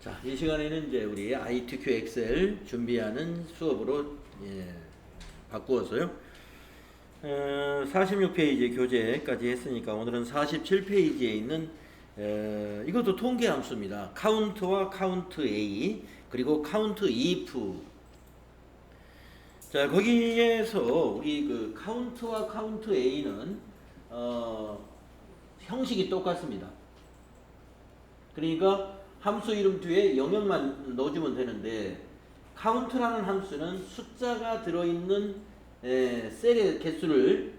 자, 이 시간에는 이제 우리 ITQ 엑셀 준비하는 수업으로 바꾸어서요. 46페이지 교재까지 했으니까 오늘은 47페이지에 있는 이것도 통계 함수입니다. 카운트와 카운트 A 그리고 카운트 if. 자, 거기에서 우리 그 카운트와 카운트 A는 형식이 똑같습니다. 그러니까 함수 이름 뒤에 영역만 넣어주면 되는데, 카운트라는 함수는 숫자가 들어있는 셀의 개수를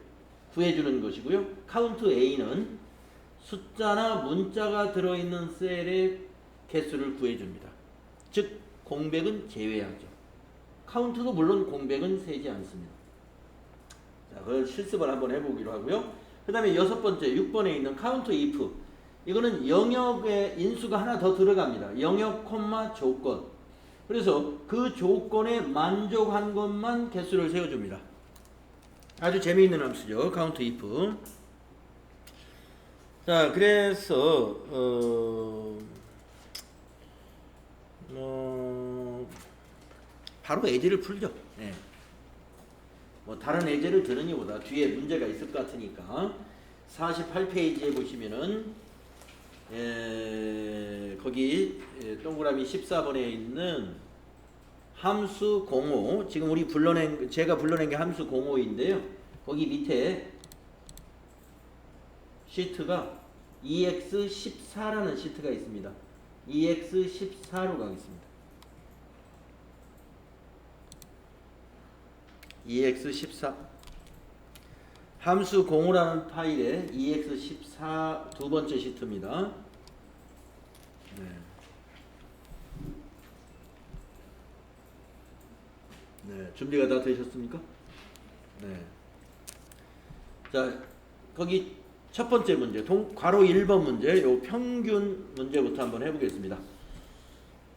구해주는 것이고요. 카운트 A는 숫자나 문자가 들어있는 셀의 개수를 구해줍니다. 즉 공백은 제외하죠. 카운트도 물론 공백은 세지 않습니다. 자, 그걸 실습을 한번 해보기로 하고요. 그 다음에 6번째 6번에 있는 카운트 if, 이거는 영역에 인수가 하나 더 들어갑니다. 영역, 조건. 그래서 그 조건에 만족한 것만 개수를 세워줍니다. 아주 재미있는 함수죠. 카운트 if. 자, 그래서 바로 예제를 풀죠. 네. 뭐 다른 예제를 들으니보다 뒤에 문제가 있을 것 같으니까 48페이지에 보시면은 거기 동그라미 14번에 있는 함수 05, 지금 우리 제가 불러낸 게 함수 05인데요. 거기 밑에 시트가 EX14라는 시트가 있습니다. EX14로 가겠습니다. EX14 함수 05라는 파일에 EX14 두 번째 시트입니다. 네, 준비가 다 되셨습니까? 네. 자, 거기 첫 번째 문제, 괄호 1번 문제, 요 평균 문제부터 한번 해보겠습니다.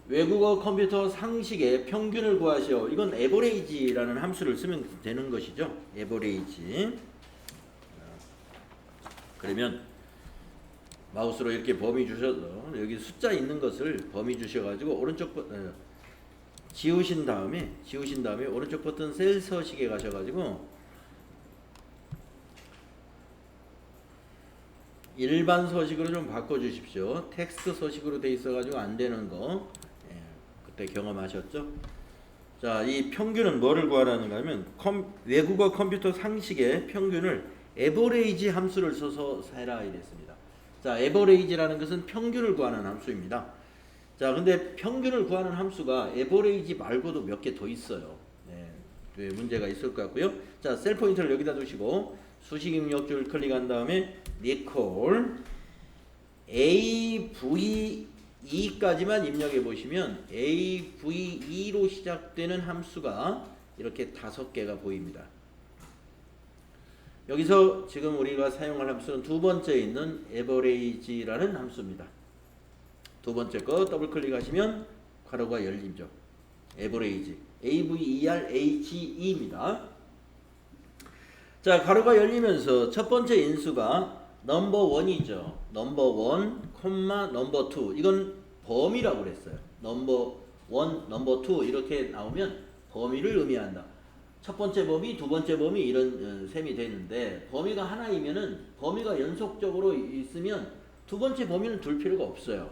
외국어 컴퓨터 상식의 평균을 구하시오. 이건 average라는 함수를 쓰면 되는 것이죠. average. 그러면 마우스로 이렇게 범위 주셔서 여기 숫자 있는 것을 범위 주셔가지고 오른쪽 지우신 다음에 오른쪽 버튼 셀 서식에 가셔가지고 일반 서식으로 좀 바꿔주십시오. 텍스트 서식으로 돼 있어가지고 안 되는 거 그때 경험하셨죠? 자, 이 평균은 뭐를 구하라는가 하면 외국어 컴퓨터 상식의 평균을 average 함수를 써서 해라 이랬습니다. 자, average라는 것은 평균을 구하는 함수입니다. 자, 근데 평균을 구하는 함수가 average 말고도 몇 개 더 있어요. 네, 문제가 있을 것 같고요. 자, 셀 포인터를 여기다 두시고 수식 입력줄 클릭한 다음에 recall AV2까지만 입력해 보시면 AV2로 시작되는 함수가 이렇게 5개가 보입니다. 여기서 지금 우리가 사용할 함수는 두 번째에 있는 average라는 함수입니다. 두 번째 거 더블 클릭하시면 괄호가 열리죠. average, AVERHE입니다. 자, 괄호가 열리면서 첫 번째 인수가 넘버1이죠. 넘버1, 넘버2. 이건 범위라고 그랬어요. 넘버1, 넘버2 이렇게 나오면 범위를 의미한다. 첫 번째 범위, 두 번째 범위 이런 셈이 되는데, 범위가 하나이면은 범위가 연속적으로 있으면 두 번째 범위는 둘 필요가 없어요.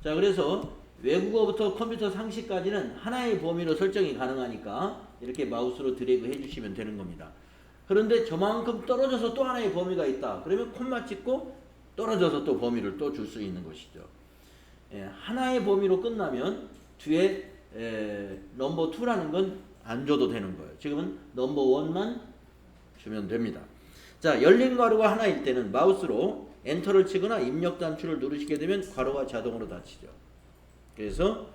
자, 그래서 외국어부터 컴퓨터 상식까지는 하나의 범위로 설정이 가능하니까 이렇게 마우스로 드래그 해주시면 되는 겁니다. 그런데 저만큼 떨어져서 또 하나의 범위가 있다. 그러면 콤마 찍고 떨어져서 또 범위를 또 줄 수 있는 것이죠. 하나의 범위로 끝나면 뒤에 넘버 2라는 건 안 줘도 되는 거예요. 지금은 넘버 1만 주면 됩니다. 자, 열린 괄호가 하나일 때는 마우스로 엔터를 치거나 입력 단추를 누르시게 되면 괄호가 자동으로 닫히죠. 그래서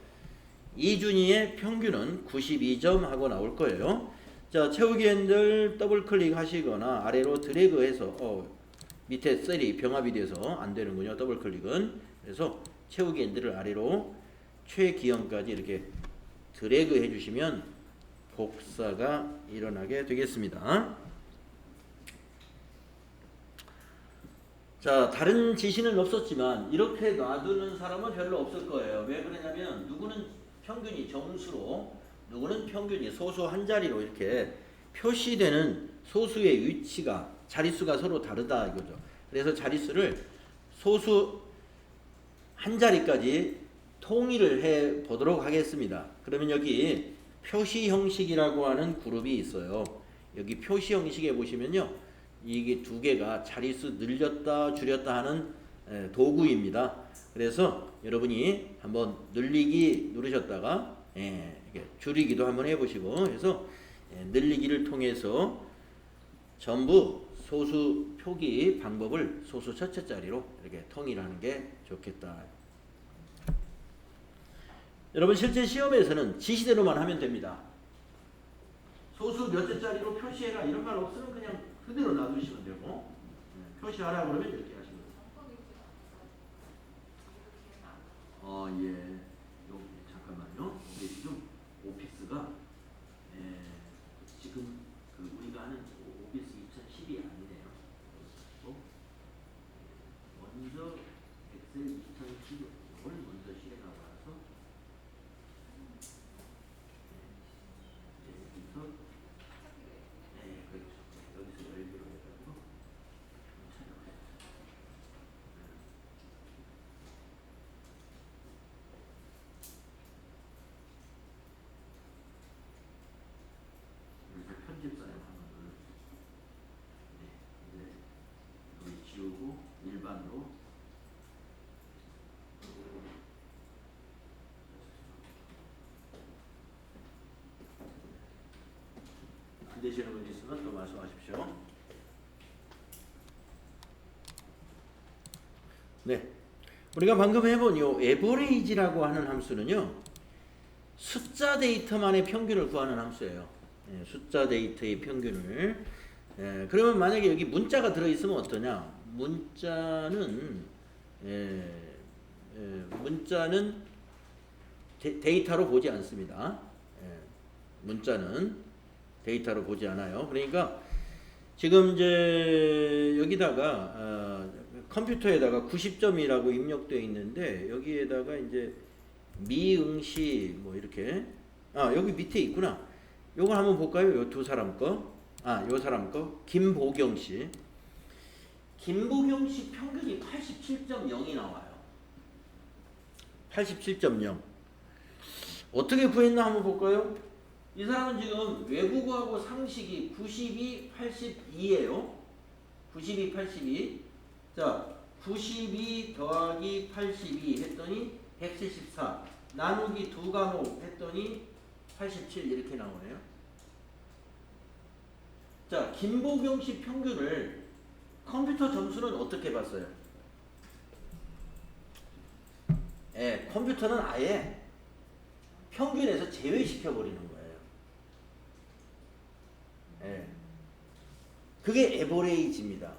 이준희의 평균은 92점 하고 나올 거예요. 자, 채우기 핸들 더블 클릭 하시거나 아래로 드래그해서 밑에 셀이 병합이 돼서 안 되는군요. 더블 클릭은. 그래서 채우기 핸들을 아래로 최기형까지 이렇게 드래그 해주시면 복사가 일어나게 되겠습니다. 자, 다른 지시는 없었지만 이렇게 놔두는 사람은 별로 없을 거예요. 왜 그러냐면 누구는 평균이 정수로, 누구는 평균이 소수 한 자리로 이렇게 표시되는 소수의 위치가, 자릿수가 서로 다르다 이거죠. 그래서 자릿수를 소수 한 자리까지 통일을 해 보도록 하겠습니다. 그러면 여기 표시 형식이라고 하는 그룹이 있어요. 여기 표시 형식에 보시면요, 이게 두 개가 자릿수 늘렸다 줄였다 하는 도구입니다. 그래서 여러분이 한번 늘리기 누르셨다가 이렇게 줄이기도 한번 해보시고, 그래서 늘리기를 통해서 전부 소수 표기 방법을 소수 첫째 자리로 이렇게 통일하는 게 좋겠다. 여러분 실제 시험에서는 지시대로만 하면 됩니다. 소수 몇째 자리로 표시해라 이런 말 없으면 그냥 그대로 놔두시면 되고, 표시하라 그러면 이렇게 하시면 돼요. 예. 잠깐만요. 이게 지금 오피스가 지금 우리가 하는 오피스 2010이 아니네요. 먼저 엑셀 2010을 먼저 실행하고 와서 여기서 그렇죠. 여기서 열기로 해가지고 촬영해요. 이렇게 편집사에 한번 눌러주세요. 이제 여기 지우고 일반으로 안 되시는 분 있으면 또 말씀하십시오. 네, 우리가 방금 해본 요 에버레이지라고 하는 함수는요, 숫자 데이터만의 평균을 구하는 함수예요. 숫자 데이터의 평균을. 그러면 만약에 여기 문자가 들어있으면 어떠냐? 문자는 데이터로 보지 않습니다. 문자는 데이터로 보지 않아요. 그러니까 지금 이제 여기다가 컴퓨터에다가 90점이라고 입력되어 있는데, 여기에다가 이제 미응시 뭐 이렇게, 여기 밑에 있구나. 요거 한번 볼까요? 요 두 사람 거. 요 사람 거. 김보경 씨. 김보경 씨 평균이 87.0이 나와요. 87.0. 어떻게 구했나 한번 볼까요? 이 사람은 지금 외국어하고 상식이 92, 82예요. 92, 82. 자, 92 더하기 82 했더니 174. 나누기 두 과목 했더니 87 이렇게 나오네요. 자, 김보경 씨 평균을 컴퓨터 점수는 어떻게 봤어요? 컴퓨터는 아예 평균에서 제외시켜 버리는 거예요. 그게 에버레이지입니다.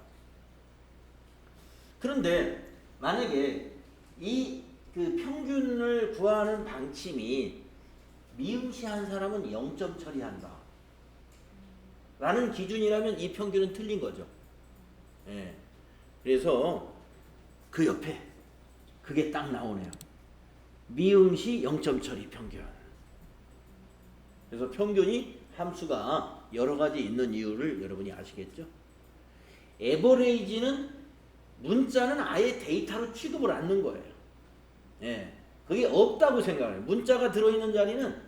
그런데 만약에 이 그 평균을 구하는 방침이 미응시한 사람은 0점 처리한다 라는 기준이라면 이 평균은 틀린 거죠. 그래서 그 옆에 그게 딱 나오네요. 미응시 0점 처리 평균. 그래서 평균이 함수가 여러 가지 있는 이유를 여러분이 아시겠죠? 에버레이지는 문자는 아예 데이터로 취급을 않는 거예요. 그게 없다고 생각해요. 문자가 들어있는 자리는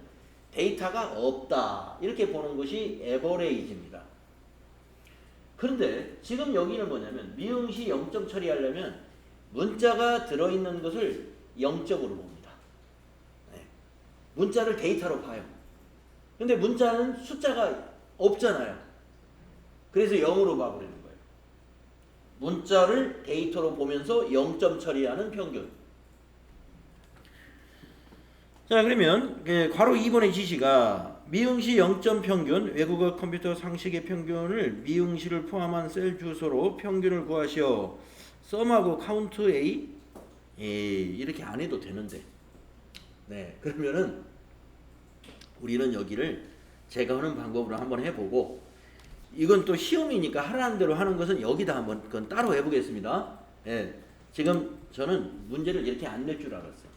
데이터가 없다 이렇게 보는 것이 에버레이지입니다. 그런데 지금 여기는 뭐냐면 미응시 0점 처리하려면 문자가 들어있는 것을 0점으로 봅니다. 문자를 데이터로 봐요. 근데 문자는 숫자가 없잖아요. 그래서 0으로 봐버리는 거예요. 문자를 데이터로 보면서 0점 처리하는 평균. 자, 그러면 괄호 2번의 지시가 미응시 0점 평균, 외국어 컴퓨터 상식의 평균을 미응시를 포함한 셀 주소로 평균을 구하시오. 썸하고 카운트 A 이렇게 안 해도 되는데, 그러면은 우리는 여기를 제가 하는 방법으로 한번 해보고, 이건 또 시험이니까 하라는 대로 하는 것은 여기다 한번 그건 따로 해보겠습니다. 예, 지금 저는 문제를 이렇게 안 낼 줄 알았어요.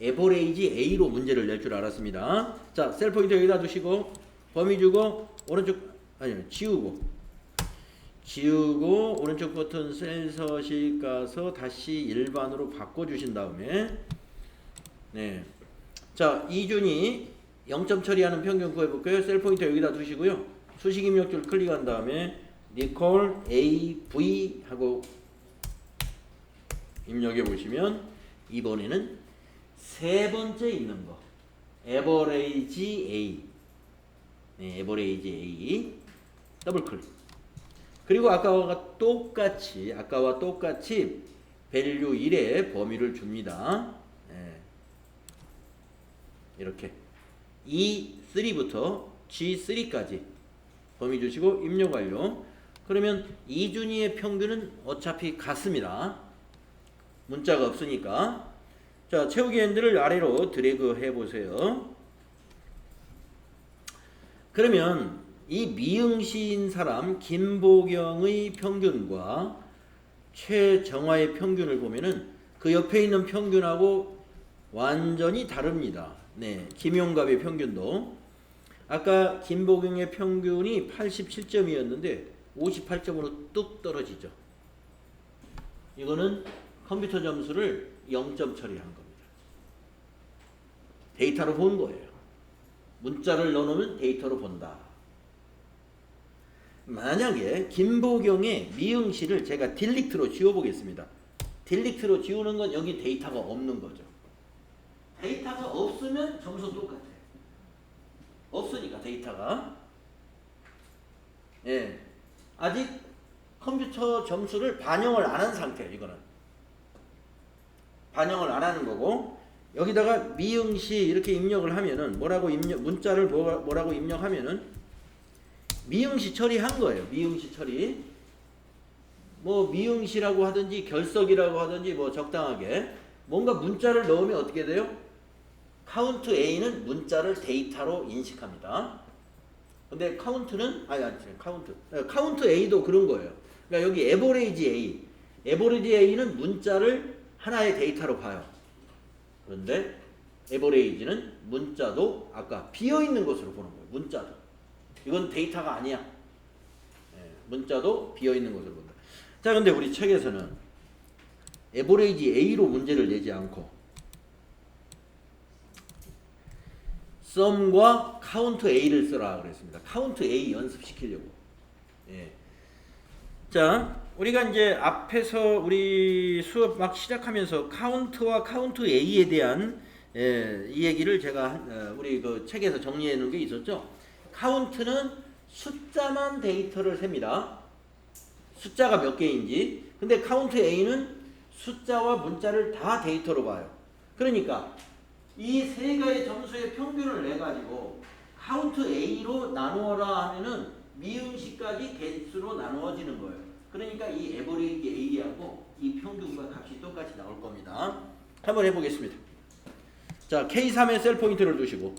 에버레이지 A로 문제를 낼 줄 알았습니다. 자, 셀 포인터 여기다 두시고 범위 주고 오른쪽 아니요 지우고 오른쪽 버튼 셀 서식 가서 다시 일반으로 바꿔주신 다음에 네, 자 이준이 0점 처리하는 평균 구해볼까요? 셀 포인터 여기다 두시고요. 수식 입력줄 클릭한 다음에 니콜 AV 하고 입력해 보시면 이번에는 세 번째 있는 거 에버레이지 A, 네, 에버레이지 A 더블 클릭. 그리고 아까와 똑같이 밸류 1에 범위를 줍니다. 네. 이렇게 E3부터 G3까지 범위 주시고 입력 완료. 그러면 이준희의 평균은 어차피 같습니다. 문자가 없으니까. 자, 채우기 핸들을 아래로 드래그 해보세요. 그러면 이 미응시인 사람 김보경의 평균과 최정화의 평균을 보면은 그 옆에 있는 평균하고 완전히 다릅니다. 네, 김용갑의 평균도 아까 김보경의 평균이 87점이었는데 58점으로 뚝 떨어지죠. 이거는 컴퓨터 점수를 0점 처리한 겁니다. 데이터로 본 거예요. 문자를 넣어놓으면 데이터로 본다. 만약에 김보경의 미응시를 제가 딜리트로 지워보겠습니다. 딜리트로 지우는 건 여기 데이터가 없는 거죠. 데이터가 없으면 점수 똑같아요. 없으니까 데이터가. 예, 아직 컴퓨터 점수를 반영을 안 한 상태예요. 이거는 반영을 안 하는 거고, 여기다가 미응시 이렇게 입력을 하면은 문자를 뭐라고 입력하면은 미응시 처리한 거예요. 미응시 처리. 뭐 미응시라고 하든지 결석이라고 하든지 뭐 적당하게 뭔가 문자를 넣으면 어떻게 돼요? 카운트 A는 문자를 데이터로 인식합니다. 근데 카운트는 카운트 A도 그런 거예요. 그러니까 여기 에버레이지 A는 문자를 하나의 데이터로 봐요. 그런데 에버레이지는 문자도 아까 비어있는 것으로 보는 거예요. 문자도. 이건 데이터가 아니야. 문자도 비어있는 것으로 본다. 자, 근데 우리 책에서는 에버레이지 A로 문제를 내지 않고 썸과 카운트 A를 쓰라 그랬습니다. 카운트 A 연습시키려고. 예. 자, 우리가 이제 앞에서 우리 수업 막 시작하면서 카운트와 카운트 A에 대한 이 얘기를 제가 우리 그 책에서 정리해 놓은 게 있었죠. 카운트는 숫자만 데이터를 셉니다. 숫자가 몇 개인지. 근데 카운트 A는 숫자와 문자를 다 데이터로 봐요. 그러니까 이 세 개의 점수의 평균을 내가지고 카운트 A로 나누어라 하면은 미음시까지 개수로 나누어지는 거예요. 그러니까 이 에버리지 A하고 이 평균과 값이 똑같이 나올 겁니다. 한번 해보겠습니다. 자, K3에 셀 포인트를 두시고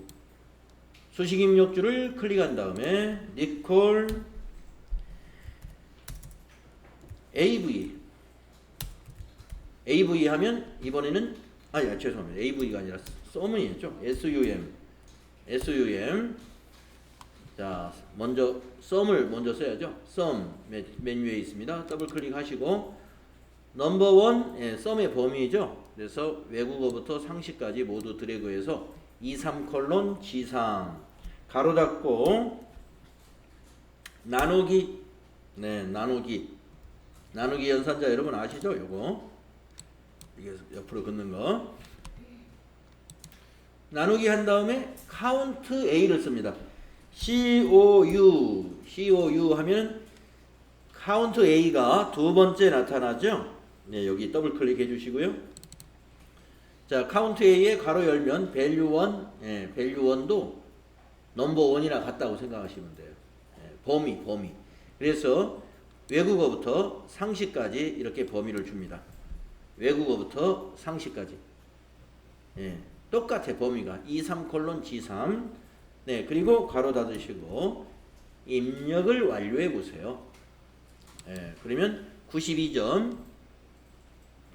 수식 입력줄을 클릭한 다음에 니콜 AV 하면 이번에는 죄송합니다. AV가 아니라 썸이었죠. SUM. 자, 먼저 썸을 먼저 써야죠. 썸 메뉴에 있습니다. 더블 클릭하시고 넘버 1 썸의 범위죠. 그래서 외국어부터 상식까지 모두 드래그해서 23 G3 가로 닫고 나누기 연산자 여러분 아시죠? 요거 이게 옆으로 긋는 거 나누기 한 다음에 카운트 A를 씁니다. COU 하면 카운트 A가 두 번째 나타나죠. 네, 여기 더블 클릭해 주시고요. 자, 카운트 A에 가로 열면 밸류 1, 밸류 1도 넘버 1이랑 같다고 생각하시면 돼요. 범위. 그래서 외국어부터 상식까지 이렇게 범위를 줍니다. 외국어부터 상식까지. 똑같아 범위가 23 G3. 네, 그리고 가로 닫으시고 입력을 완료해 보세요. 그러면 92점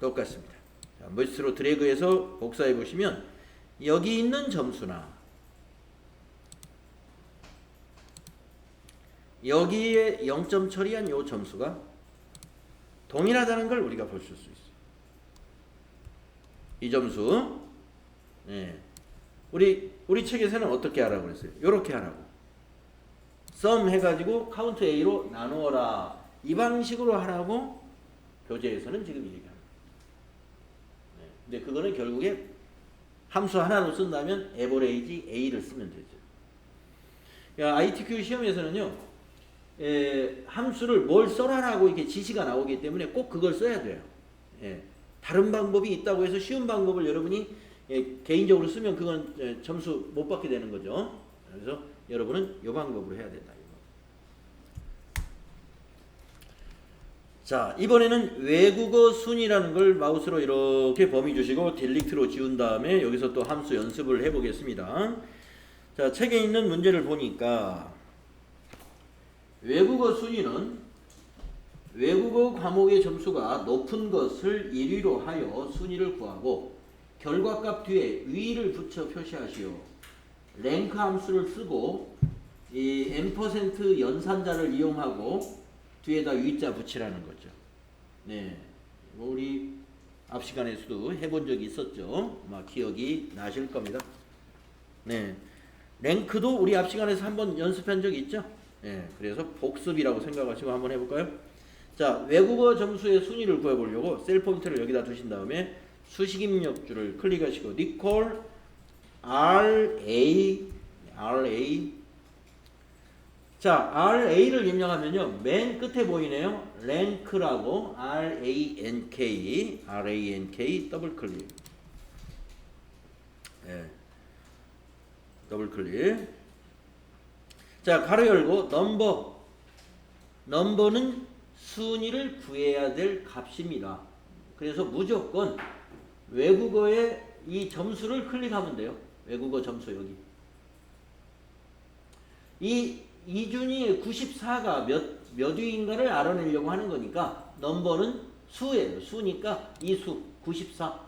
똑같습니다. 자, 밑으로 드래그해서 복사해 보시면 여기 있는 점수나 여기에 0점 처리한 요 점수가 동일하다는 걸 우리가 볼 수 있어요. 이 점수. 네. 우리 책에서는 어떻게 하라고 그랬어요? 요렇게 하라고. 썸 해가지고 카운트 A로 나누어라. 이 방식으로 하라고 교재에서는 지금 얘기합니다. 네. 근데 그거는 결국에 함수 하나로 쓴다면 에버레이지 A를 쓰면 되죠. 그러니까 ITQ 시험에서는요, 함수를 뭘 써라라고 이렇게 지시가 나오기 때문에 꼭 그걸 써야 돼요. 예. 다른 방법이 있다고 해서 쉬운 방법을 여러분이 개인적으로 쓰면 그건 점수 못 받게 되는 거죠. 그래서 여러분은 이 방법으로 해야 된다. 자, 이번에는 외국어 순이라는 걸 마우스로 이렇게 범위 주시고 딜리트로 지운 다음에 여기서 또 함수 연습을 해 보겠습니다. 자, 책에 있는 문제를 보니까 외국어 순위는 외국어 과목의 점수가 높은 것을 1위로 하여 순위를 구하고 결과값 뒤에 위를 붙여 표시하시오. 랭크 함수를 쓰고 이 n% 연산자를 이용하고 뒤에다 위자 붙이라는 거죠. 네, 우리 앞 시간에서도 해본 적이 있었죠. 아마 기억이 나실 겁니다. 네, 랭크도 우리 앞 시간에서 한번 연습한 적이 있죠. 네, 그래서 복습이라고 생각하시고 한번 해볼까요? 자, 외국어 점수의 순위를 구해보려고 셀 포인트를 여기다 두신 다음에 수식 입력줄을 클릭하시고 리콜 RA 자, RA를 입력하면요 맨 끝에 보이네요. 랭크라고 RANK 더블 클릭. 네. 더블 클릭. 자, 가로 열고 넘버는 순위를 구해야 될 값입니다. 그래서 무조건 외국어의 이 점수를 클릭하면 돼요. 외국어 점수 여기. 이 이준이 94가 몇 위인가를 알아내려고 하는 거니까 넘버는 수예요. 수니까 이 수 94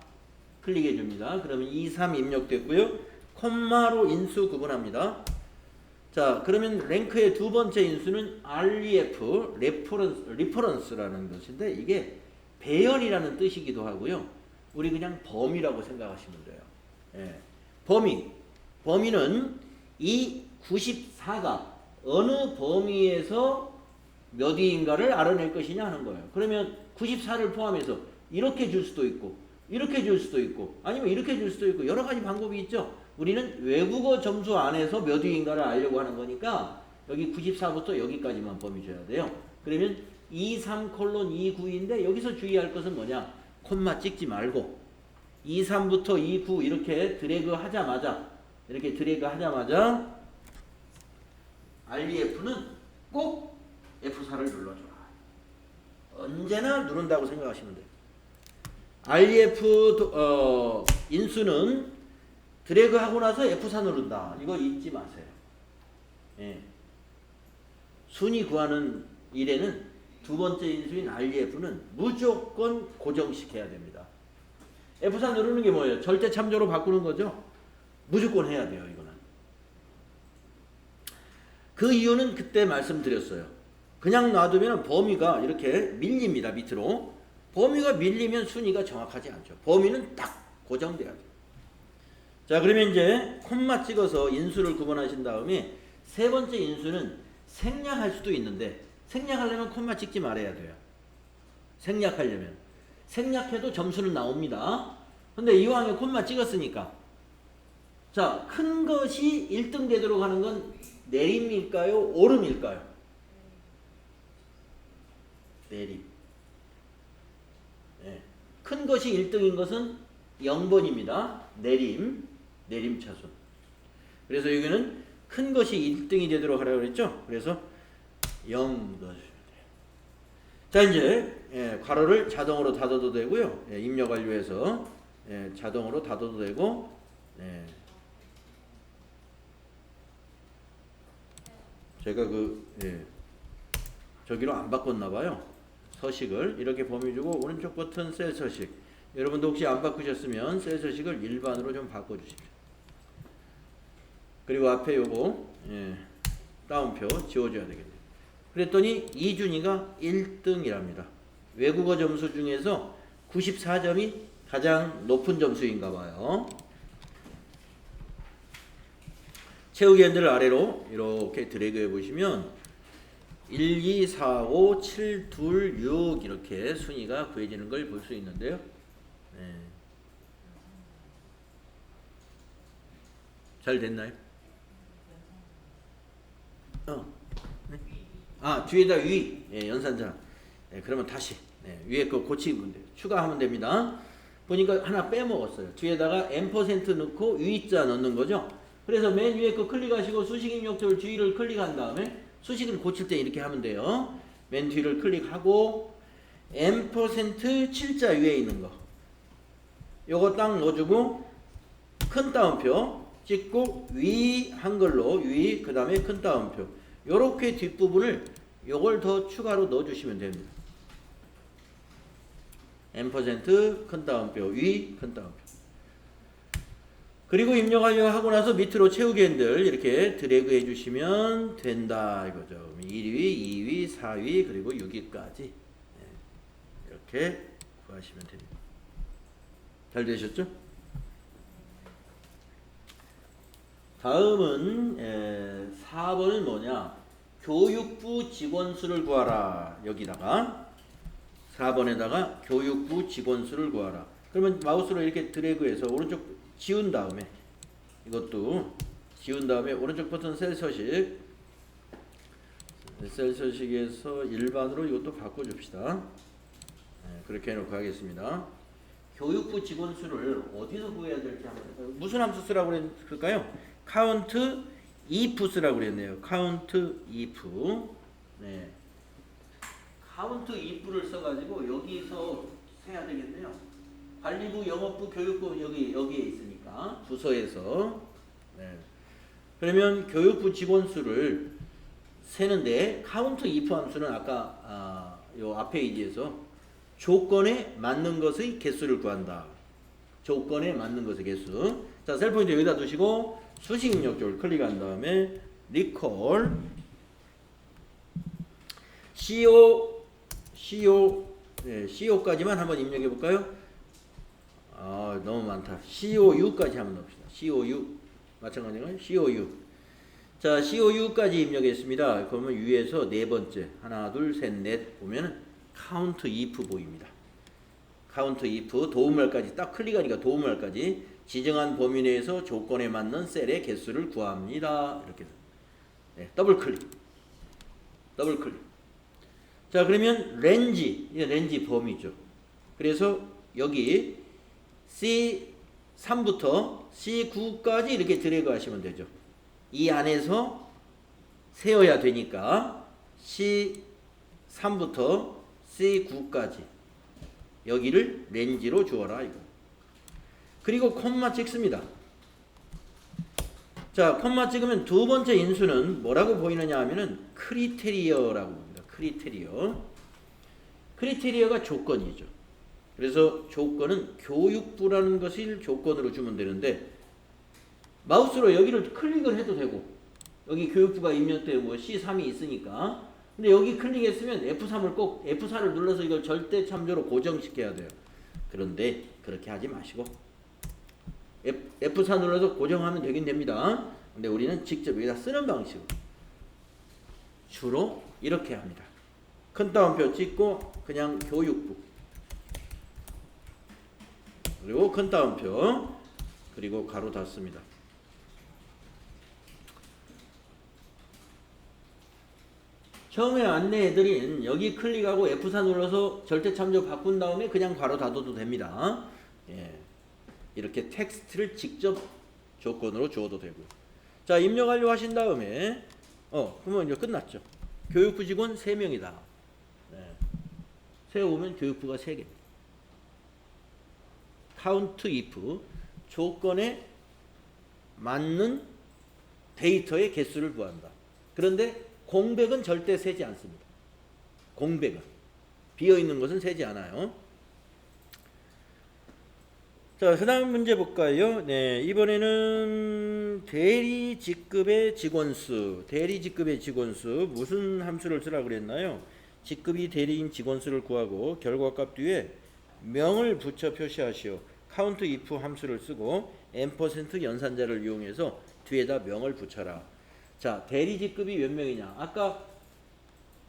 클릭해 줍니다. 그러면 23 입력됐고요. 콤마로 인수 구분합니다. 자, 그러면 랭크의 두 번째 인수는 REF, 리퍼런스라는 것인데 이게 배열이라는 뜻이기도 하고요. 우리 그냥 범위라고 생각하시면 돼요. 예. 범위는 이 94가 어느 범위에서 몇 위인가를 알아낼 것이냐 하는 거예요. 그러면 94를 포함해서 이렇게 줄 수도 있고 이렇게 줄 수도 있고 아니면 이렇게 줄 수도 있고 여러 가지 방법이 있죠. 우리는 외국어 점수 안에서 몇 위인가를 알려고 하는 거니까 여기 94부터 여기까지만 범위 줘야 돼요. 그러면 23:29인데 여기서 주의할 것은 뭐냐? 콤마 찍지 말고 23부터 29 이렇게 드래그 하자마자 REF는 꼭 F4를 눌러줘라. 언제나 누른다고 생각하시면 돼요. REF 인수는 드래그 하고 나서 F4 누른다. 이거 잊지 마세요. 예. 순위 구하는 일에는 두 번째 인수인 REF는 무조건 고정시켜야 됩니다. F4 누르는 게 뭐예요? 절대 참조로 바꾸는 거죠. 무조건 해야 돼요. 이거는. 그 이유는 그때 말씀드렸어요. 그냥 놔두면 범위가 이렇게 밀립니다. 밑으로. 범위가 밀리면 순위가 정확하지 않죠. 범위는 딱 고정돼야 돼요. 자, 그러면 이제 콤마 찍어서 인수를 구분하신 다음에 세 번째 인수는 생략할 수도 있는데 생략하려면 콤마 찍지 말아야 돼요. 생략해도 점수는 나옵니다. 근데 이왕에 콤마 찍었으니까 자, 큰 것이 1등 되도록 하는 건 내림일까요? 오름일까요? 내림. 네. 큰 것이 1등인 것은 0번입니다. 내림 차순. 그래서 여기는 큰 것이 1등이 되도록 하라고 그랬죠? 그래서 0 넣어주시면 돼요. 자, 이제 괄호를 자동으로 닫아도 되고요. 입력 완료해서 자동으로 닫아도 되고 제가 저기로 안 바꿨나 봐요. 서식을 이렇게 범위 주고 오른쪽 버튼 셀 서식 여러분도 혹시 안 바꾸셨으면 셀 서식을 일반으로 좀 바꿔주십시오. 그리고 앞에 요거 따옴표 지워줘야 되겠네요. 그랬더니 이준이가 1등이랍니다. 외국어 점수 중에서 94점이 가장 높은 점수인가 봐요. 채우기 핸들을 아래로 이렇게 드래그 해 보시면 1, 2, 4, 5, 7, 2, 6 이렇게 순위가 구해지는 걸 볼 수 있는데요. 네. 잘 됐나요? 네. 아, 뒤에다 위 연산자. 네, 그러면 다시 위에 거 고치면 돼요. 추가하면 됩니다. 보니까 하나 빼먹었어요. 뒤에다가 n% 넣고 위자 넣는 거죠. 그래서 맨 위에 거 클릭하시고 수식 입력툴 뒤를 클릭한 다음에 수식을 고칠 때 이렇게 하면 돼요. 맨 뒤를 클릭하고 n% 7자 위에 있는 거 요거 딱 넣어주고 큰 따옴표 찍고 위 한글로 위 그 다음에 큰 따옴표 요렇게 뒷부분을 요걸 더 추가로 넣어주시면 됩니다. n% 큰 따옴표 위 큰 따옴표 그리고 입력 완료하고 나서 밑으로 채우기 핸들 이렇게 드래그 해주시면 된다 이거죠. 1위, 2위, 4위 그리고 6위까지 이렇게 구하시면 됩니다. 잘 되셨죠? 다음은 4번은 뭐냐? 교육부 직원 수를 구하라. 여기다가 4번에다가 교육부 직원 수를 구하라. 그러면 마우스로 이렇게 드래그해서 오른쪽 지운 다음에 이것도 지운 다음에 오른쪽 버튼 셀 서식 셀 서식에서 일반으로 이것도 바꿔줍시다. 그렇게 해놓고 하겠습니다. 교육부 직원 수를 어디서 구해야 될지 한번 무슨 함수 쓰라고 그럴까요? count if 쓰라고 그랬네요. count if 네. count if를 써가지고 여기서 세야 되겠네요. 관리부, 영업부, 교육부 여기에 있으니까 부서에서 그러면 교육부 직원 수를 세는데 count if 함수는 아까 요 앞 페이지에서 조건에 맞는 것의 개수를 구한다. 조건에 맞는 것의 개수. 자, 셀포인트 여기다 두시고 수식 입력 쪽을 클릭한 다음에 recall CO까지만 한번 입력해 볼까요? 너무 많다. COU까지 한번 넣읍시다. COU 마찬가지인가요? COU. 자, COU까지 입력했습니다. 그러면 위에서 네 번째 하나, 둘, 셋, 넷 보면은 count if 보입니다. count if 도움말까지 딱 클릭하니까 도움말까지 지정한 범위 내에서 조건에 맞는 셀의 개수를 구합니다. 이렇게 더블 클릭. 자, 그러면 렌지 범위죠. 그래서 여기 C3부터 C9까지 이렇게 드래그 하시면 되죠. 이 안에서 세어야 되니까 C3부터 C9까지 여기를 렌지로 주어라 이거. 그리고 콤마 찍습니다. 자, 콤마 찍으면 두 번째 인수는 뭐라고 보이느냐 하면은 크리테리어라고 봅니다. 크리테리어가 조건이죠. 그래서 조건은 교육부라는 것을 조건으로 주면 되는데 마우스로 여기를 클릭을 해도 되고 여기 교육부가 입력되어 뭐 C3이 있으니까 근데 여기 클릭했으면 F3을 꼭 F4를 눌러서 이걸 절대 참조로 고정시켜야 돼요. 그런데 그렇게 하지 마시고 F4 눌러서 고정하면 되긴 됩니다. 근데 우리는 직접 여기다 쓰는 방식으로 주로 이렇게 합니다. 큰 따옴표 찍고 그냥 교육부 그리고 큰 따옴표 그리고 가로 닫습니다. 처음에 안내해드린 여기 클릭하고 F4 눌러서 절대 참조 바꾼 다음에 그냥 가로 닫아도 됩니다. 이렇게 텍스트를 직접 조건으로 주어도 되고. 자, 입력 완료하신 다음에 그러면 이제 끝났죠. 교육부 직원 3명이다. 세워보면 교육부가 3개. count if 조건에 맞는 데이터의 개수를 구한다. 그런데 공백은 절대 세지 않습니다. 공백은 비어있는 것은 세지 않아요. 자, 그다음 문제 볼까요? 네, 이번에는 대리 직급의 직원수. 대리 직급의 직원수 무슨 함수를 쓰라 그랬나요? 직급이 대리인 직원수를 구하고 결과값 뒤에 명을 붙여 표시하시오. count if 함수를 쓰고 n% 연산자를 이용해서 뒤에다 명을 붙여라. 자, 대리 직급이 몇 명이냐? 아까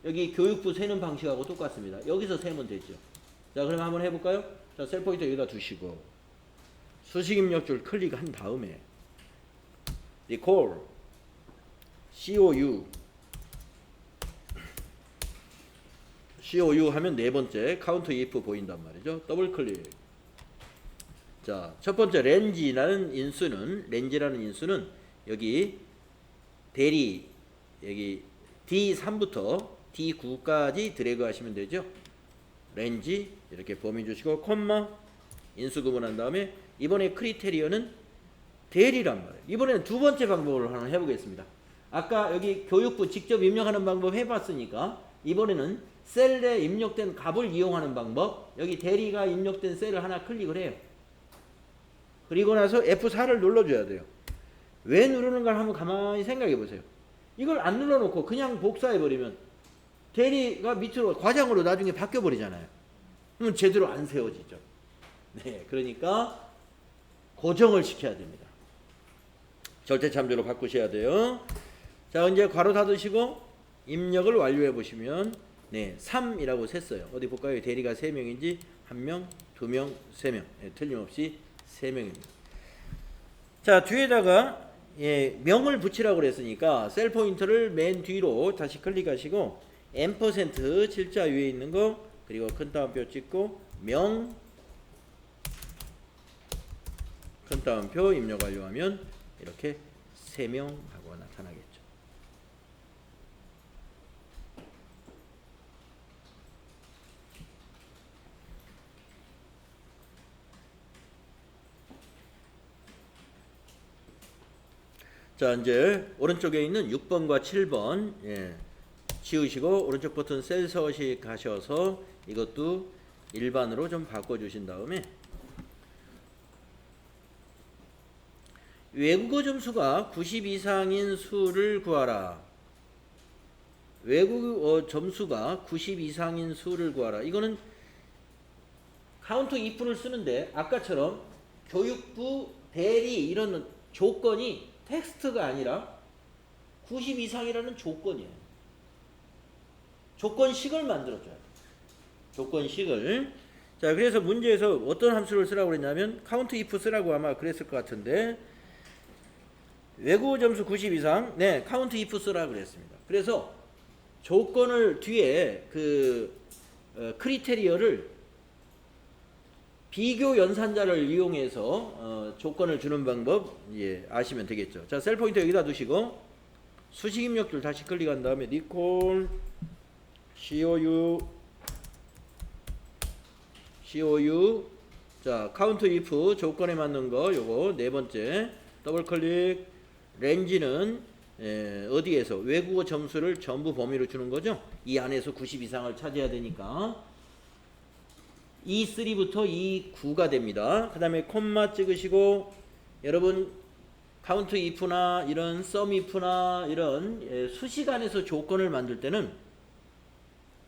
여기 교육부 세는 방식하고 똑같습니다. 여기서 세면 되죠. 자, 그럼 한번 해볼까요? 자, 셀 포인터 여기다 두시고 수식 입력줄 클릭한 다음에 recall COU 하면 네 번째 count if 보인단 말이죠. 더블 클릭. 자, 첫 번째 렌지라는 인수는 여기 대리 여기 D3부터 D9까지 드래그 하시면 되죠. 렌지 이렇게 범위 주시고 콤마 인수 구분한 다음에 이번에 크리테리어는 대리란 말이에요. 이번에는 두 번째 방법을 하나 해보겠습니다. 아까 여기 교육부 직접 입력하는 방법 해봤으니까 이번에는 셀에 입력된 값을 이용하는 방법. 여기 대리가 입력된 셀을 하나 클릭을 해요. 그리고 나서 F4를 눌러줘야 돼요. 왜 누르는가 한번 가만히 생각해 보세요. 이걸 안 눌러놓고 그냥 복사해버리면 대리가 밑으로 과장으로 나중에 바뀌어버리잖아요. 그러면 제대로 안 세워지죠. 네, 그러니까 고정을 시켜야 됩니다. 절대참조로 바꾸셔야 돼요. 자, 이제 괄호 닫으시고 입력을 완료해 보시면 네, 3이라고 셌어요. 어디 볼까요? 대리가 3명인지 1명, 2명, 3명. 네, 틀림없이 3명입니다. 자, 뒤에다가 예, 명을 붙이라고 그랬으니까 셀 포인터를 맨 뒤로 다시 클릭하시고 n% 질자 위에 있는 거 그리고 큰 따옴표 찍고 명 큰 따옴표 입력 완료하면 이렇게 3명 하고 나타나겠죠. 자, 이제 오른쪽에 있는 6번과 7번 예, 지우시고 오른쪽 버튼 셀 서식 하셔서 이것도 일반으로 좀 바꿔주신 다음에 외국어 점수가 90 이상인 수를 구하라. 외국어 점수가 90 이상인 수를 구하라. 이거는 카운트 if를 쓰는데 아까처럼 교육부 대리 이런 조건이 텍스트가 아니라 90 이상이라는 조건이에요. 조건식을 만들어줘야 돼요. 조건식을. 자, 그래서 문제에서 어떤 함수를 쓰라고 그랬냐면 count if 쓰라고 아마 그랬을 것 같은데 외국어 점수 90 이상 네 count if 쓰라고 그랬습니다. 그래서 조건을 뒤에 그 크리테리어를 비교 연산자를 이용해서 조건을 주는 방법 예, 아시면 되겠죠. 자, 셀 포인터 여기다 두시고 수식 입력줄 다시 클릭한 다음에 recall COU 자, count if 조건에 맞는 거 요거 네 번째 더블 클릭 렌지는 어디에서 외국어 점수를 전부 범위로 주는 거죠. 이 안에서 90 이상을 차지해야 되니까 E3부터 E9가 됩니다. 그 다음에 콤마 찍으시고 여러분 count if나 이런 sum if나 이런 수식안에서 조건을 만들 때는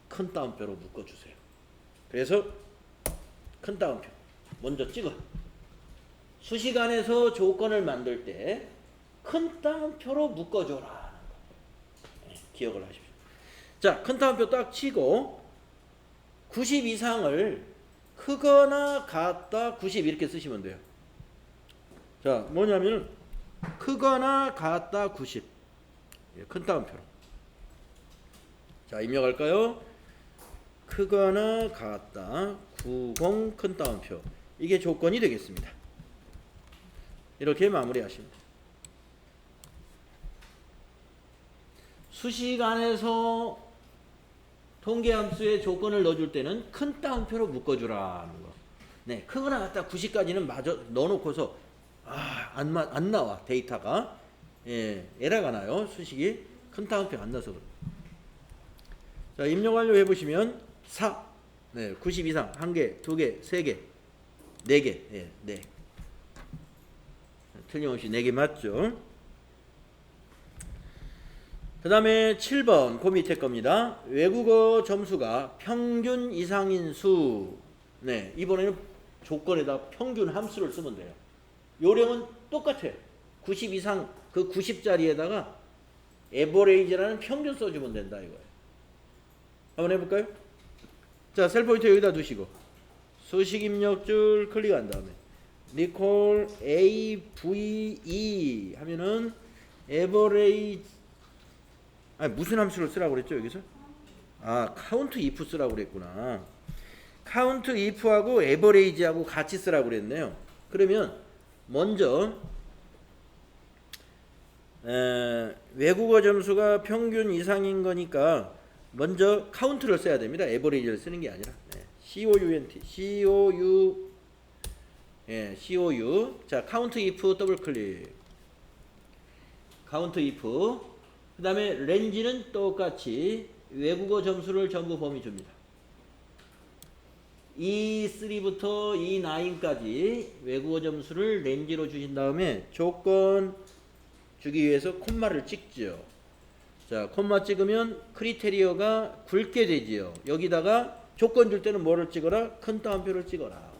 큰 따옴표로 묶어주세요. 그래서 큰 따옴표 먼저 찍어. 수식안에서 조건을 만들 때 큰 따옴표로 묶어줘라. 네, 기억을 하십시오. 자, 큰 따옴표 딱 치고 90 이상을 크거나 같다 90 이렇게 쓰시면 돼요. 자, 뭐냐면 크거나 같다 90 큰 따옴표로. 자, 입력할까요? 크거나 같다 90 큰 따옴표. 이게 조건이 되겠습니다. 이렇게 마무리하십니다. 수식안에서 통계함수의 조건을 넣어줄 때는 큰 따옴표로 묶어주라는 거. 네, 크거나 같다 90까지는 마저 넣어놓고서 안 나와 데이터가 예, 에러가 나요. 수식이 큰 따옴표 안 넣어서 그래요. 자, 입력 완료 해보시면 4, 네, 90 이상 1개, 2개, 3개, 4개, 예, 네. 틀림없이 4개 맞죠? 그 다음에 7번 그 밑에 겁니다. 외국어 점수가 평균 이상인 수. 네, 이번에는 조건에다 평균 함수를 쓰면 돼요. 요령은 똑같아요. 90 이상 그 90짜리에다가 에버레이지라는 평균 써주면 된다 이거예요. 한번 해볼까요? 자, 셀 포인트 여기다 두시고 수식 입력줄 클릭한 다음에 리콜 A, V, E 하면은 에버레이지 무슨 함수를 쓰라고 그랬죠 여기서? 카운트 if 쓰라고 그랬구나. 카운트 if하고 에버레이지하고 같이 쓰라고 그랬네요. 그러면 먼저 외국어 점수가 평균 이상인 거니까 먼저 카운트를 써야 됩니다. 에버레이지를 쓰는 게 아니라. COUNT, COU. 자, 카운트 if 더블 클릭. 카운트 if. 그 다음에 렌지는 똑같이 외국어 점수를 전부 범위 줍니다. E3부터 E9까지 외국어 점수를 렌지로 주신 다음에 조건 주기 위해서 콤마를 찍죠. 자, 콤마 찍으면 크리테리어가 굵게 되지요. 여기다가 조건 줄 때는 뭐를 찍어라? 큰 따옴표를 찍어라.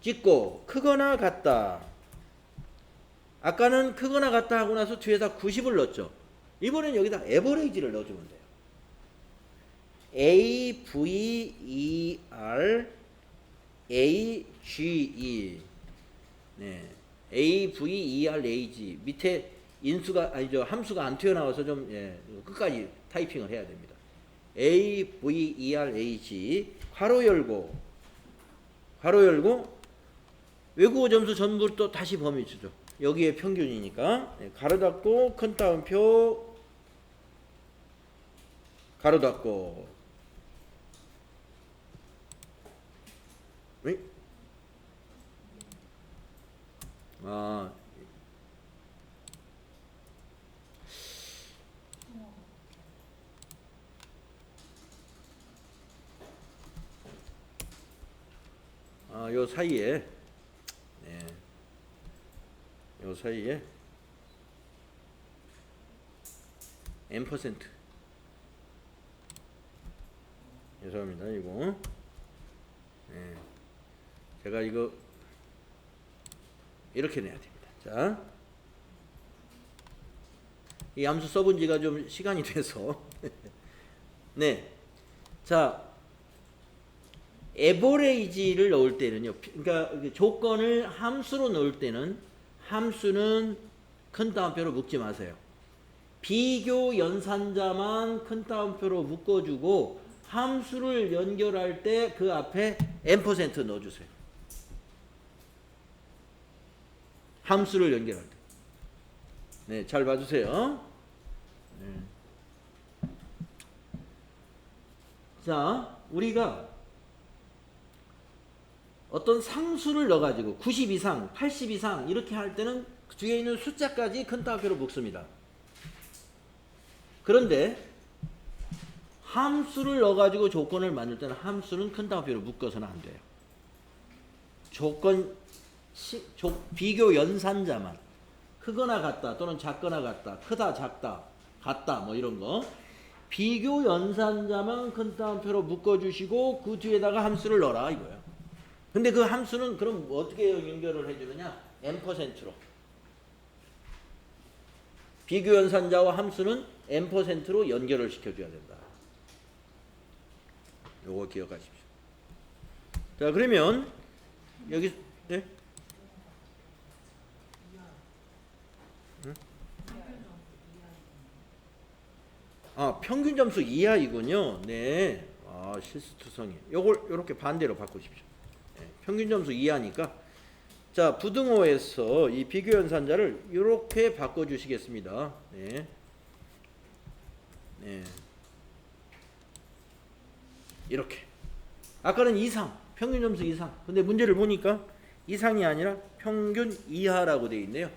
찍고 크거나 같다. 아까는 크거나 같다 하고 나서 뒤에다 90을 넣었죠. 이번엔 여기다 에버레이지를 넣어주면 돼요. A, V, E, R, A, G, E. 네. A, V, E, R, A, G. 밑에 인수가, 함수가 안 튀어나와서 좀, 끝까지 타이핑을 해야 됩니다. A, V, E, R, A, G. 괄호 열고, 외국어 점수 전부 또 다시 범위 주죠. 여기에 평균이니까. 가로 닫고, 큰 따옴표, 가로 닫고. 요 사이에, 요 사이에 M%. 죄송합니다, 이거. 제가 이거 이렇게 내야 됩니다. 자, 이 함수 써본 지가 좀 시간이 돼서. 네. 자, 에버레이지를 넣을 때는요. 그러니까 조건을 함수로 넣을 때는 함수는 큰 따옴표로 묶지 마세요. 비교 연산자만 큰 따옴표로 묶어주고 함수를 연결할 때 그 앞에 M% 넣어주세요. 함수를 연결할 때. 네, 잘 봐주세요. 자, 우리가 어떤 상수를 넣어가지고 90 이상, 80 이상 이렇게 할 때는 그 뒤에 있는 숫자까지 큰 따옴표로 묶습니다. 그런데 함수를 넣어가지고 조건을 만들 때는 함수는 큰 따옴표로 묶어서는 안 돼요. 비교 연산자만 크거나 같다 또는 작거나 같다, 크다 작다 같다 뭐 이런 거 비교 연산자만 큰 따옴표로 묶어주시고 그 뒤에다가 함수를 넣어라 이거예요. 근데 그 함수는 그럼 어떻게 연결을 해주느냐? M%로. 비교 연산자와 함수는 M%로 연결을 시켜줘야 된다. 요거 기억하십시오. 자, 그러면 여기 네? 평균 점수 이하이군요. 네. 실수투성이. 요걸 요렇게 반대로 바꾸십시오. 네, 평균 점수 이하니까 자, 부등호에서 이 비교 연산자를 요렇게 바꿔 주시겠습니다. 네. 네. 이렇게. 아까는 이상, 평균 점수 이상. 근데 문제를 보니까 이상이 아니라 평균 이하라고 되어 있네요.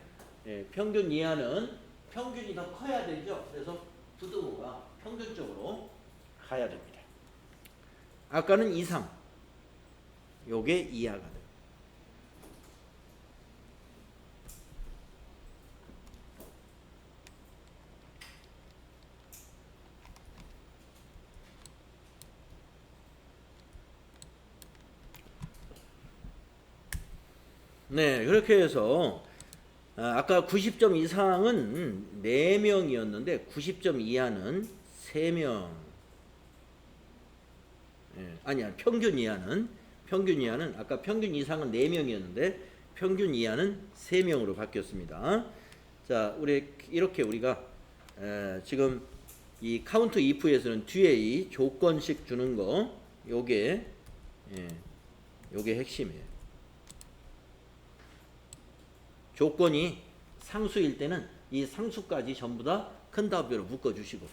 네, 평균 이하는 평균이 더 커야 되죠. 그래서 부등호가 평균적으로 가야 됩니다. 아까는 이상, 요게 이하가 돼요. 네, 그렇게 해서 아까 90점 이상은 4명이었는데 90점 이하는 3명. 예, 아니야. 평균 이하는 아까 평균 이상은 4명이었는데 평균 이하는 3명으로 바뀌었습니다. 자, 이렇게 우리가 지금 이 카운트 if에서는 뒤에 이 조건식 주는 거 요게 핵심이에요. 조건이 상수일 때는 이 상수까지 전부 다 큰 따옴표로 묶어 주시고,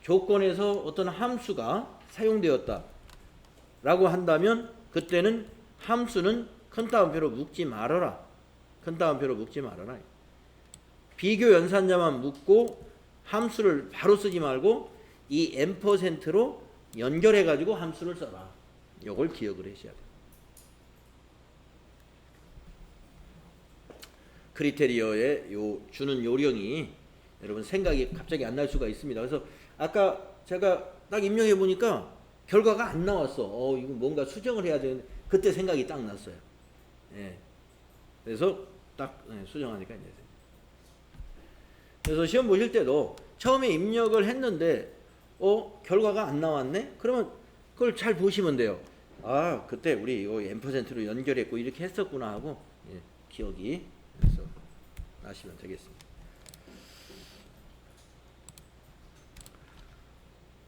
조건에서 어떤 함수가 사용되었다 라고 한다면 그때는 함수는 큰 따옴표로 묶지 말아라. 비교 연산자만 묶고 함수를 바로 쓰지 말고 이 %로 연결해 가지고 함수를 써라. 요걸 기억을 하셔야 돼요. 크리테리어의 주는 요령이 여러분 생각이 갑자기 안 날 수가 있습니다. 그래서 아까 제가 딱 입력해 보니까 결과가 안 나왔어. 이거 뭔가 수정을 해야 되는데 그때 생각이 딱 났어요. 예. 그래서 딱 수정하니까 이제. 그래서 시험 보실 때도 처음에 입력을 했는데 결과가 안 나왔네? 그러면 그걸 잘 보시면 돼요. 아, 그때 우리 이거 %로 연결했고 이렇게 했었구나 하고 기억이 그래서 나시면 되겠습니다.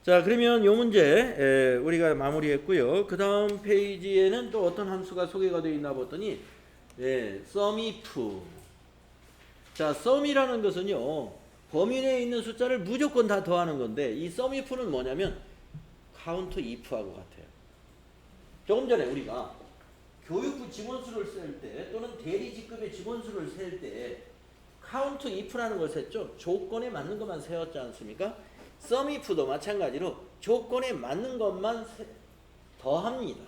자, 그러면 요 문제 우리가 마무리했고요. 그 다음 페이지에는 또 어떤 함수가 소개가 되어 있나 봤더니 SUMIF. 자, SUM이라는 것은요, 범위 내에 있는 숫자를 무조건 다 더하는 건데, 이 SUMIF는 뭐냐면 카운트 if하고 같아요. 조금 전에 우리가 교육부 직원수를 쓸 때 또는 대리 직급의 직원수를 셀 때 카운트 if라는 걸 셌죠. 조건에 맞는 것만 세웠지 않습니까? SUMIF도 마찬가지로 조건에 맞는 것만 더합니다.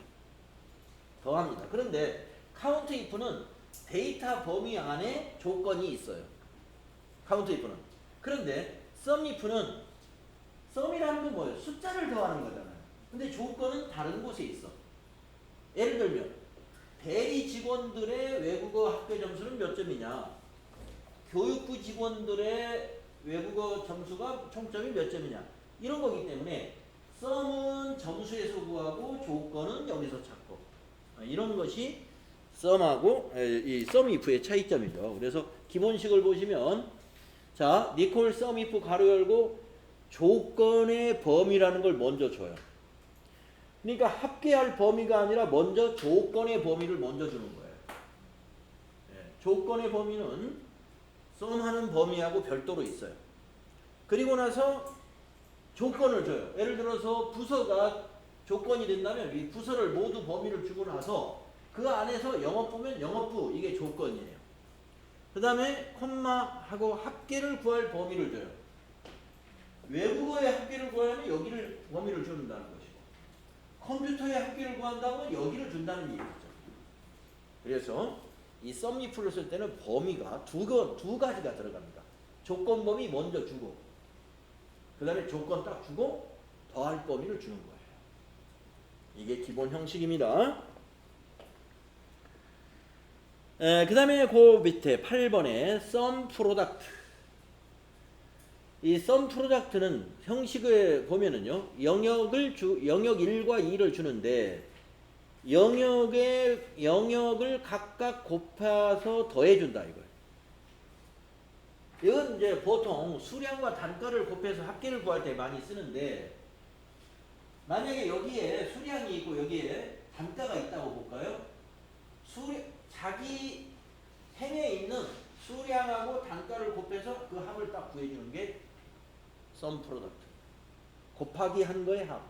그런데 카운트 if는 데이터 범위 안에 조건이 있어요. 카운트 if는. 그런데 SUMIF는 SUM이라는 건 뭐예요? 숫자를 더하는 거잖아요. 근데 조건은 다른 곳에 있어. 예를 들면 대리 직원들의 외국어 학교 점수는 몇 점이냐? 교육부 직원들의 외국어 점수가 총점이 몇 점이냐? 이런 거기 때문에 SUM은 점수에서 구하고 조건은 여기서 찾고, 이런 것이 SUM하고 이 SUMIF의 차이점이죠. 그래서 기본식을 보시면 자, 니콜 SUMIF 가로 열고 조건의 범위라는 걸 먼저 줘요. 그러니까 합계할 범위가 아니라 먼저 조건의 범위를 먼저 주는 거예요. 조건의 범위는 SUM하는 범위하고 별도로 있어요. 그리고 나서 조건을 줘요. 예를 들어서 부서가 조건이 된다면 이 부서를 모두 범위를 주고 나서 그 안에서 영어부면 영어부, 이게 조건이에요. 그 다음에 콤마하고 합계를 구할 범위를 줘요. 외국어의 합계를 구하려면 여기를 범위를 준다는 것이고, 컴퓨터의 합계를 구한다면 여기를 준다는 얘기죠. 그래서 이 SUMIF를 쓸 때는 범위가 두 가지가 들어갑니다. 조건 범위 먼저 주고, 그 다음에 조건 딱 주고 더할 범위를 주는 거예요. 이게 기본 형식입니다. 그 다음에 그 밑에 8번에 SUM product. 이 SUM product는 형식을 보면은요, 영역 1과 2를 주는데 영역을 각각 곱해서 더해준다 이거예요. 이건 이제 보통 수량과 단가를 곱해서 합계를 구할 때 많이 쓰는데, 만약에 여기에 수량이 있고 여기에 단가가 있다고 볼까요? 자기 행에 있는 수량하고 단가를 곱해서 그 합을 딱 구해주는 게 SUM product. 곱하기 한 거의 합.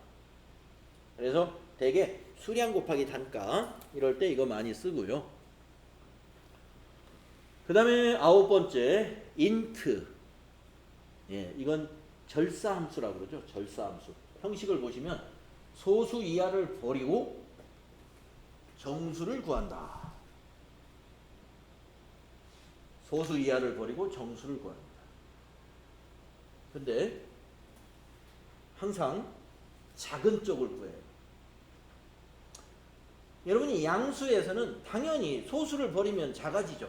그래서 대개 수량 곱하기 단가 이럴 때 이거 많이 쓰고요. 그 다음에 9번째 int. 이건 절사함수라고 그러죠. 절사함수. 형식을 보시면 소수 이하를 버리고 정수를 구한다. 소수 이하를 버리고 정수를 구합니다. 근데 항상 작은 쪽을 구해요. 여러분이 양수에서는 당연히 소수를 버리면 작아지죠.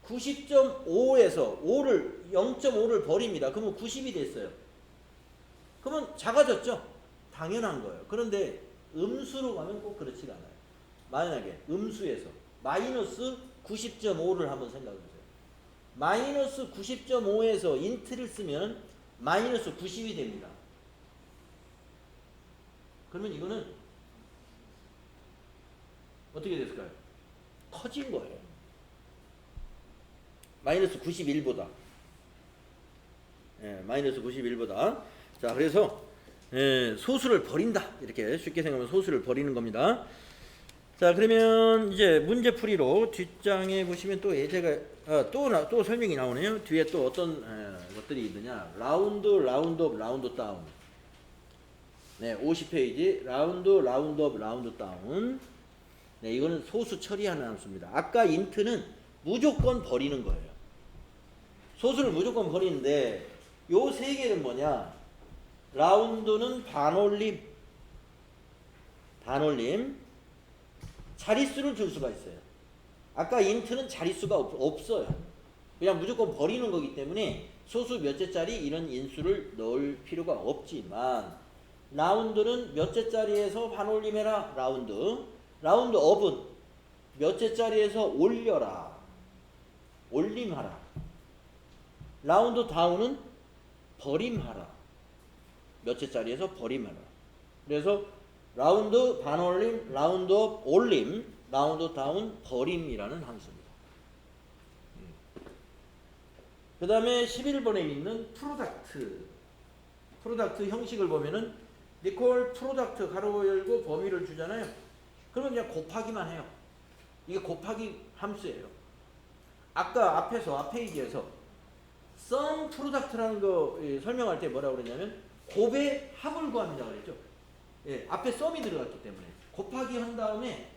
90.5에서 0.5를 버립니다. 그러면 90이 됐어요. 그러면 작아졌죠. 당연한 거예요. 그런데 음수로 가면 꼭 그렇지가 않아요. 만약에 음수에서 마이너스 90.5를 한번 생각해 보세요. 마이너스 90.5에서 인트를 쓰면 마이너스 90이 됩니다. 그러면 이거는 어떻게 됐을까요? 커진 거예요. 마이너스 91보다. 예, 마이너스 91보다. 자, 그래서 소수를 버린다. 이렇게 쉽게 생각하면 소수를 버리는 겁니다. 자, 그러면 이제 문제풀이로 뒷장에 보시면 또 예제가 또 설명이 나오네요. 뒤에 또 어떤 것들이 있느냐. 라운드 다운. 네, 50페이지 라운드 다운. 네, 이거는 소수 처리하는 함수입니다. 아까 인트는 무조건 버리는 거예요. 소수를 무조건 버리는데 요 세 개는 뭐냐? 라운드는 반올림, 자릿수를 줄 수가 있어요. 아까 인트는 자릿수가 없어요. 그냥 무조건 버리는 거기 때문에 소수 몇째짜리 이런 인수를 넣을 필요가 없지만, 라운드는 몇째짜리에서 반올림해라. 라운드 업은 몇째짜리에서 올려라. 올림하라. 라운드 다운은 버림하라. 몇째짜리에서 버림하라. 그래서 라운드 반올림, 라운드 업 올림, 라운드 다운 버림이라는 함수입니다. 그 다음에 11번에 있는 프로덕트 형식을 보면은 리콜 프로덕트 가로 열고 범위를 주잖아요. 그러면 그냥 곱하기만 해요. 이게 곱하기 함수예요. 아까 앞 페이지에서 sum product라는 거 설명할 때 뭐라고 그랬냐면 곱의 합을 구합니다 그랬죠. 예, 앞에 썸이 들어갔기 때문에 곱하기 한 다음에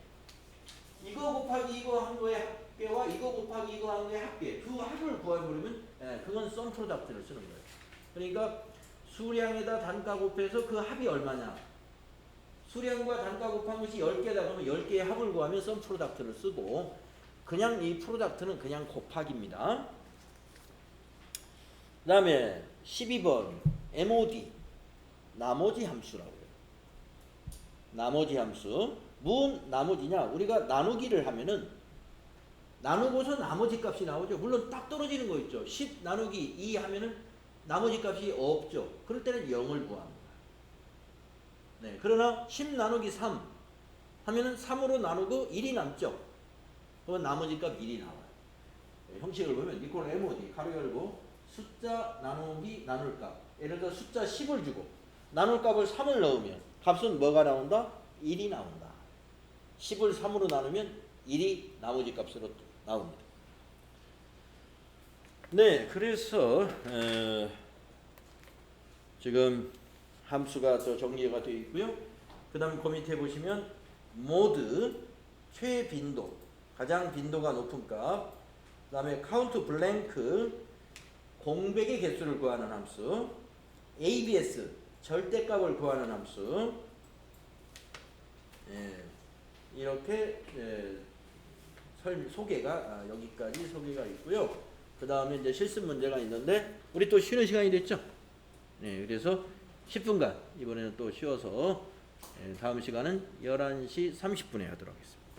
이거 곱하기 이거 한 거의 합계와 이거 곱하기 이거 한 거의 합계 두 합을 구해버리면 그건 sum product를 쓰는 거예요. 그러니까 수량에다 단가 곱해서 그 합이 얼마냐. 수량과 단가 곱한 것이 10개다 그러면 10개의 합을 구하면 sum product를 쓰고, 그냥 이 프로덕트는 그냥 곱하기입니다. 그 다음에 12번 MOD 나머지 함수라고 해요. 나머지 함수. 무슨 나머지냐? 우리가 나누기를 하면은 나누고서 나머지 값이 나오죠. 물론 딱 떨어지는 거 있죠. 10 나누기 2 하면은 나머지 값이 없죠. 그럴 때는 0을 구합니다. 네, 그러나 10 나누기 3 하면은 3으로 나누고 1이 남죠. 그러면 나머지 값 1이 나와요. 네, 형식을 보면 리콜 MOD 가로 열고 숫자 나누기 나눌 값. 예를 들어 숫자 10을 주고 나눌 값을 3을 넣으면 값은 뭐가 나온다? 1이 나온다. 10을 3으로 나누면 1이 나머지 값으로 나옵니다. 네, 그래서 지금 함수가 또 정리가 되어 있고요. 그 다음 그 밑에 보시면 모드 최빈도, 가장 빈도가 높은 값, 그 다음에 카운트 블랭크 공백의 개수를 구하는 함수, ABS 절대값을 구하는 함수. 이렇게 소개가 여기까지 소개가 있고요. 그 다음에 이제 실습 문제가 있는데 우리 또 쉬는 시간이 됐죠. 네, 그래서 10분간 이번에는 또 쉬어서 다음 시간은 11시 30분에 하도록 하겠습니다.